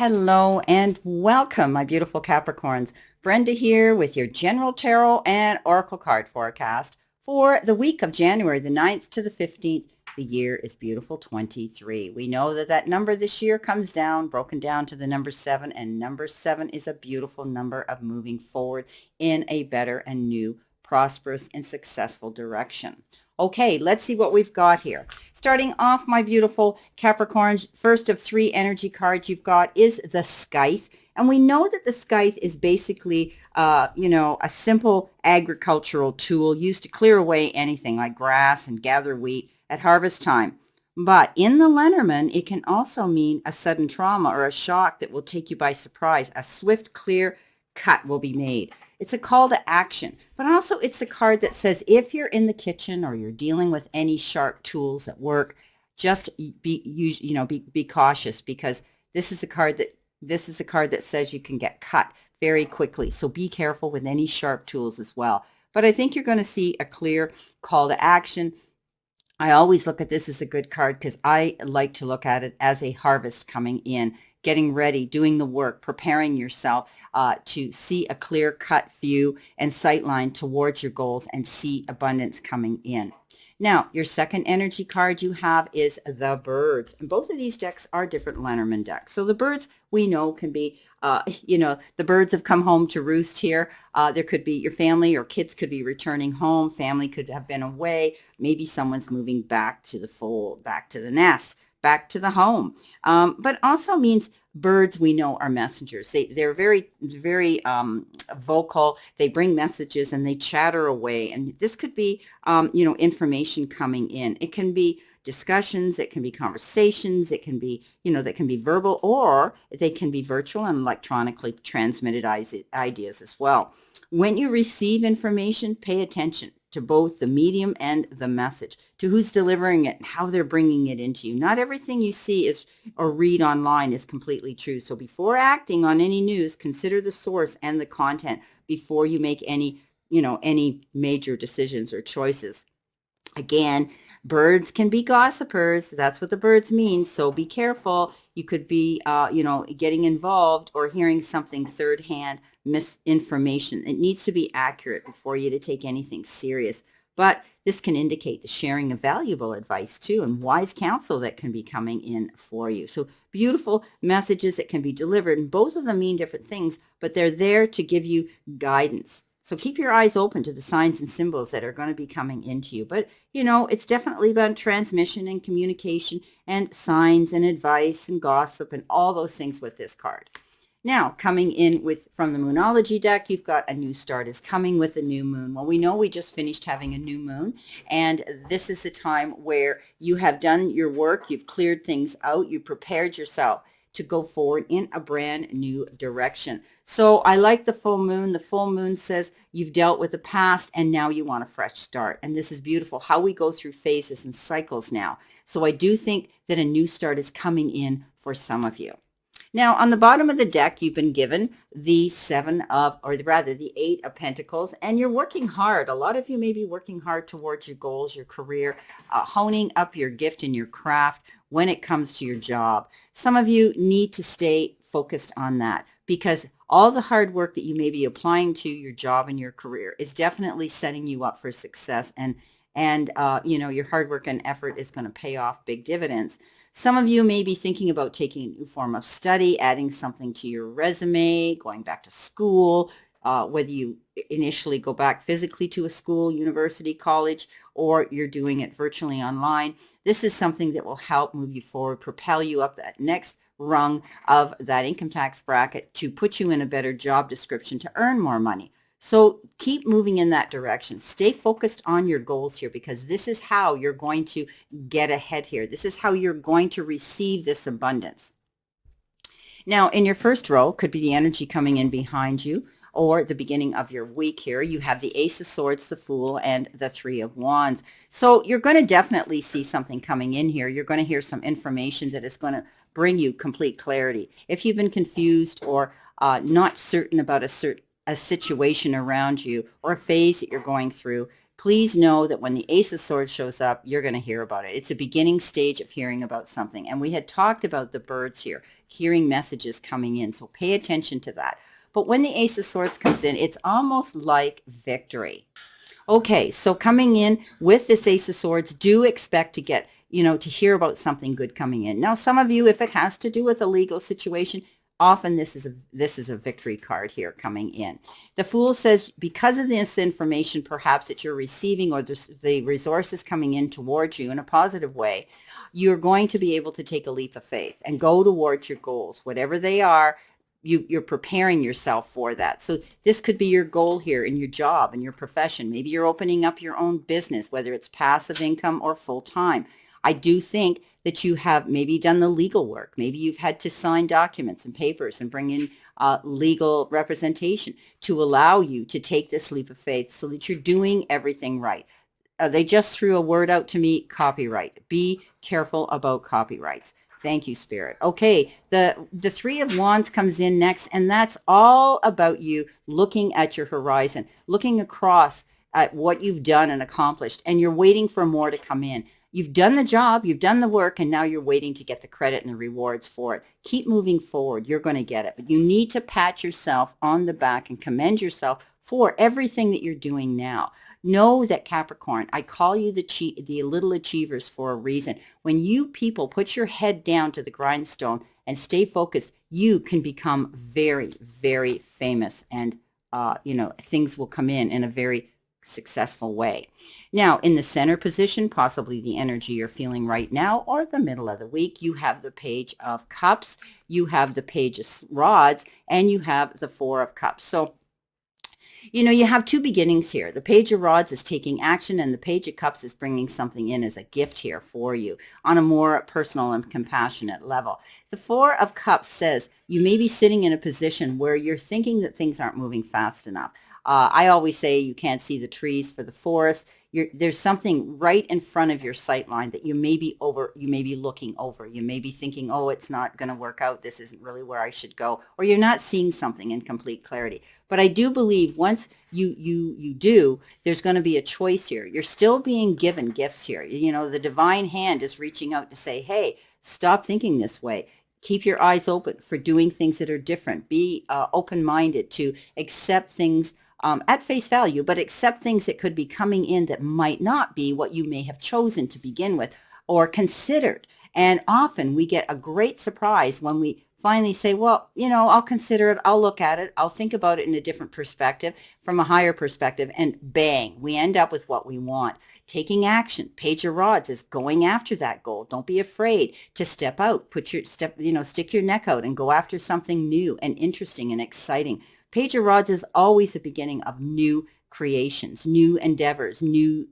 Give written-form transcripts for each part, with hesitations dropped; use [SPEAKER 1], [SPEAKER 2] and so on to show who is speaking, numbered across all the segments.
[SPEAKER 1] Hello and welcome, my beautiful Capricorns. Brenda here with your General Tarot and Oracle card forecast for the week of January the 9th to the 15th. The year is beautiful 23. We know that number this year comes down, broken down to the number 7, and number 7 is a beautiful number of moving forward in a better and new, prosperous, and successful direction. Okay, let's see what we've got here. Starting off, my beautiful Capricorns, first of 3 energy cards you've got is the Scythe. And we know that the Scythe is basically, a simple agricultural tool used to clear away anything like grass and gather wheat at harvest time. But in the Lenormand, it can also mean a sudden trauma or a shock that will take you by surprise. A swift, clear cut will be made. It's a call to action, but also it's a card that says if you're in the kitchen or you're dealing with any sharp tools at work, just be cautious, because this is a card that says you can get cut very quickly. So be careful with any sharp tools as well. But I think you're going to see a clear call to action. I always look at this as a good card because I like to look at it as a harvest coming in, getting ready, doing the work, preparing yourself to see a clear-cut view and sight line towards your goals and see abundance coming in. Now, your second energy card you have is the Birds. And both of these decks are different Lenormand decks. So the Birds we know can be, the birds have come home to roost here. There could be your family or kids could be returning home. Family could have been away. Maybe someone's moving back to the fold, back to the nest, back to the home. But also means birds we know are messengers. They're very, very vocal. They bring messages and they chatter away. And this could be, information coming in. It can be discussions. It can be conversations. It can be, that can be verbal, or they can be virtual and electronically transmitted ideas as well. When you receive information, pay attention to both the medium and the message, to who's delivering it, how they're bringing it into you. Not everything you see is or read online is completely true. So before acting on any news, consider the source and the content before you make any major decisions or choices. Again, birds can be gossipers. That's what the birds mean. So be careful. You could be, getting involved or hearing something third-hand misinformation. It needs to be accurate before you to take anything serious. But this can indicate the sharing of valuable advice too, and wise counsel that can be coming in for you. So beautiful messages that can be delivered, and both of them mean different things, but they're there to give you guidance. So keep your eyes open to the signs and symbols that are going to be coming into you. But, it's definitely about transmission and communication and signs and advice and gossip and all those things with this card. Now, coming in from the Moonology deck, you've got a new start is coming with a new moon. Well, we know we just finished having a new moon, and this is the time where you have done your work, you've cleared things out, you prepared yourself to go forward in a brand new direction. So I like the full moon. The full moon says you've dealt with the past and now you want a fresh start. And this is beautiful, how we go through phases and cycles now. So I do think that a new start is coming in for some of you. Now, on the bottom of the deck, you've been given the the 8 of Pentacles, and you're working hard. A lot of you may be working hard towards your goals, your career, honing up your gift and your craft when it comes to your job. Some of you need to stay focused on that, because all the hard work that you may be applying to your job and your career is definitely setting you up for success, and your hard work and effort is going to pay off big dividends. Some of you may be thinking about taking a new form of study, adding something to your resume, going back to school, whether you initially go back physically to a school, university, college, or you're doing it virtually online. This is something that will help move you forward, propel you up that next rung of that income tax bracket to put you in a better job description to earn more money. So keep moving in that direction. Stay focused on your goals here, because this is how you're going to get ahead here. This is how you're going to receive this abundance. Now, in your first row could be the energy coming in behind you, or the beginning of your week here. You have the Ace of Swords, the Fool, and the Three of Wands. So you're going to definitely see something coming in here. You're going to hear some information that is going to bring you complete clarity. If you've been confused or not certain about a situation around you or a phase that you're going through, please know that when the Ace of Swords shows up, you're going to hear about it. It's a beginning stage of hearing about something. And we had talked about the birds here, hearing messages coming in. So pay attention to that. But when the Ace of Swords comes in, it's almost like victory. Okay, so coming in with this Ace of Swords, do expect to get, to hear about something good coming in. Now, some of you, if it has to do with a legal situation, often this is a victory card here coming in. The Fool says, because of this information, perhaps that you're receiving, or the resources coming in towards you in a positive way, you're going to be able to take a leap of faith and go towards your goals, whatever they are. You're preparing yourself for that. So this could be your goal here in your job, in your profession. Maybe you're opening up your own business, whether it's passive income or full-time. I do think that you have maybe done the legal work. Maybe you've had to sign documents and papers and bring in legal representation to allow you to take this leap of faith so that you're doing everything right. They just threw a word out to me, copyright. Be careful about copyrights. Thank you, Spirit. Okay, the Three of Wands comes in next, and that's all about you looking at your horizon, looking across at what you've done and accomplished, and you're waiting for more to come in. You've done the job, you've done the work, and now you're waiting to get the credit and the rewards for it. Keep moving forward. You're going to get it. But you need to pat yourself on the back and commend yourself for everything that you're doing now. Know that, Capricorn, I call you the little achievers for a reason. When you people put your head down to the grindstone and stay focused, you can become very, very famous, and things will come in a very successful way. Now, in the center position, possibly the energy you're feeling right now, or the middle of the week, you have the Page of Cups, you have the Page of Rods, and you have the Four of Cups. So you have two beginnings here. The Page of Rods is taking action, and the Page of Cups is bringing something in as a gift here for you on a more personal and compassionate level. The Four of Cups says you may be sitting in a position where you're thinking that things aren't moving fast enough. I always say you can't see the trees for the forest. There's something right in front of your sight line that you may be looking over. You may be thinking, oh, it's not going to work out. This isn't really where I should go. Or you're not seeing something in complete clarity. But I do believe once you do, there's going to be a choice here. You're still being given gifts here. The divine hand is reaching out to say, hey, stop thinking this way. Keep your eyes open for doing things that are different. Be open-minded to accept things at face value, but accept things that could be coming in that might not be what you may have chosen to begin with or considered. And often we get a great surprise when we finally say, well, I'll consider it. I'll look at it. I'll think about it in a different perspective, from a higher perspective, and bang, we end up with what we want. Taking action. Page of Rods is going after that goal. Don't be afraid to step out. Stick your neck out and go after something new and interesting and exciting. Page of Rods is always the beginning of new creations, new endeavors, new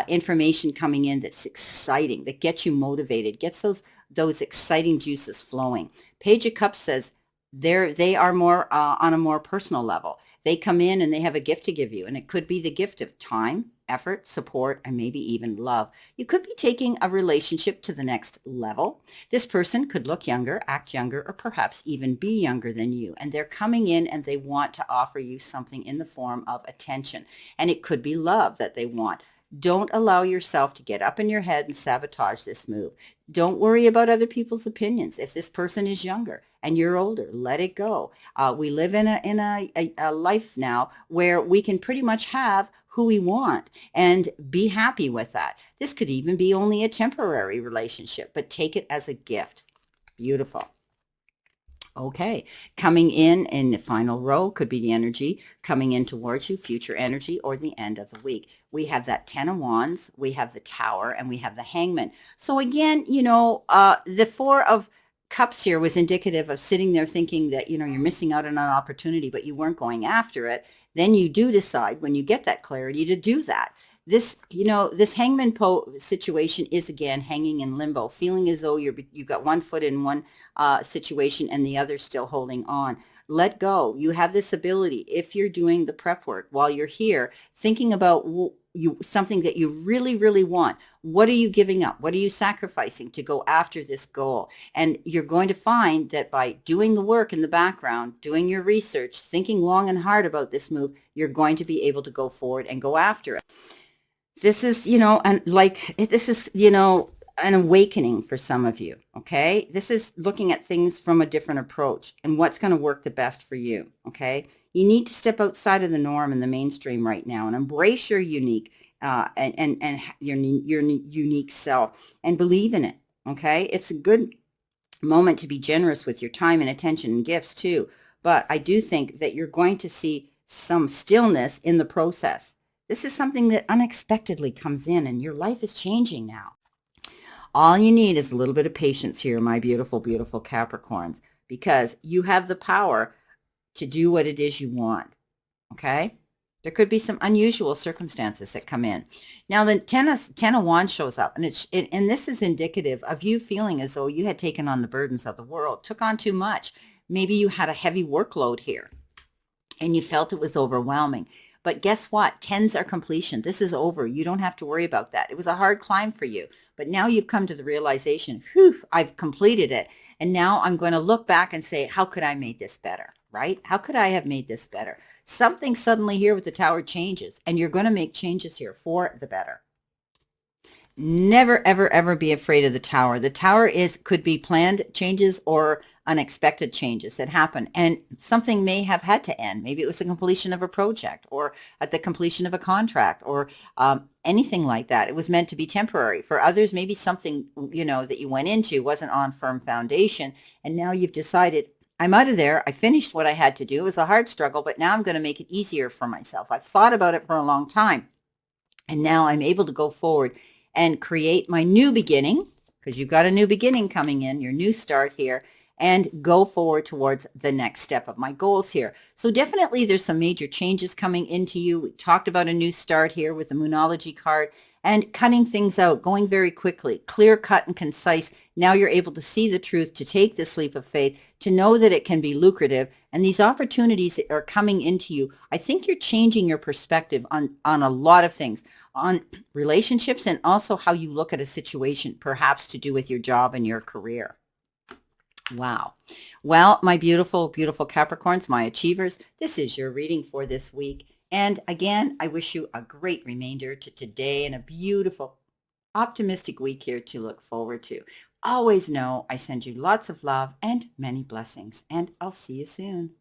[SPEAKER 1] information coming in that's exciting, that gets you motivated, gets those exciting juices flowing. Page of Cups says they are more on a more personal level. They come in and they have a gift to give you, and it could be the gift of time, effort, support, and maybe even love. You could be taking a relationship to the next level. This person could look younger, act younger, or perhaps even be younger than you. And they're coming in and they want to offer you something in the form of attention. And it could be love that they want. Don't allow yourself to get up in your head and sabotage this move. Don't worry about other people's opinions. If this person is younger and you're older, let it go. We live in a life now where we can pretty much have who we want and be happy with that. This could even be only a temporary relationship, but take it as a gift. Beautiful. Okay, coming in the final row could be the energy coming in towards you, future energy, or the end of the week. We have that Ten of Wands, we have the Tower, and we have the Hangman. So again, the Four of Cups here was indicative of sitting there thinking that, you're missing out on an opportunity, but you weren't going after it. Then you do decide when you get that clarity to do that. This Hangman situation is, again, hanging in limbo, feeling as though you've got one foot in one situation and the other still holding on. let go. You have this ability, if you're doing the prep work while you're here, thinking about something that you really, really want. What are you giving up? What are you sacrificing to go after this goal? And you're going to find that by doing the work in the background, doing your research, thinking long and hard about this move, you're going to be able to go forward and go after it. This is, this is, an awakening for some of you, okay? This is looking at things from a different approach and what's going to work the best for you, okay? You need to step outside of the norm and the mainstream right now and embrace your unique and your unique self and believe in it, okay? It's a good moment to be generous with your time and attention and gifts too, but I do think that you're going to see some stillness in the process. This is something that unexpectedly comes in and your life is changing now. All you need is a little bit of patience here, my beautiful, beautiful Capricorns, because you have the power to do what it is you want, okay? There could be some unusual circumstances that come in. Now, the Ten of Wands shows up, and and this is indicative of you feeling as though you had taken on the burdens of the world, took on too much. Maybe you had a heavy workload here, and you felt it was overwhelming. But guess what? Tens are completion. This is over. You don't have to worry about that. It was a hard climb for you. But now you've come to the realization, whew, I've completed it. And now I'm going to look back and say, how could I make this better, right? How could I have made this better? Something suddenly here with the Tower changes, and you're going to make changes here for the better. Never, ever, ever be afraid of the Tower. The Tower could be planned changes or unexpected changes that happen, and something may have had to end. Maybe it was the completion of a project or at the completion of a contract or anything like that. It was meant to be temporary. For others, maybe something, that you went into wasn't on firm foundation, and now you've decided, I'm out of there. I finished what I had to do. It was a hard struggle, but now I'm going to make it easier for myself. I've thought about it for a long time, and now I'm able to go forward and create my new beginning, because you've got a new beginning coming in, your new start here, and go forward towards the next step of my goals here. So definitely there's some major changes coming into you. We talked about a new start here with the Moonology card and cutting things out, going very quickly, clear cut and concise. Now you're able to see the truth, to take this leap of faith, to know that it can be lucrative. And these opportunities that are coming into you, I think you're changing your perspective on a lot of things, on relationships and also how you look at a situation, perhaps to do with your job and your career. Wow. Well, my beautiful, beautiful Capricorns, my achievers, this is your reading for this week. And again, I wish you a great remainder to today and a beautiful, optimistic week here to look forward to. Always know I send you lots of love and many blessings, and I'll see you soon.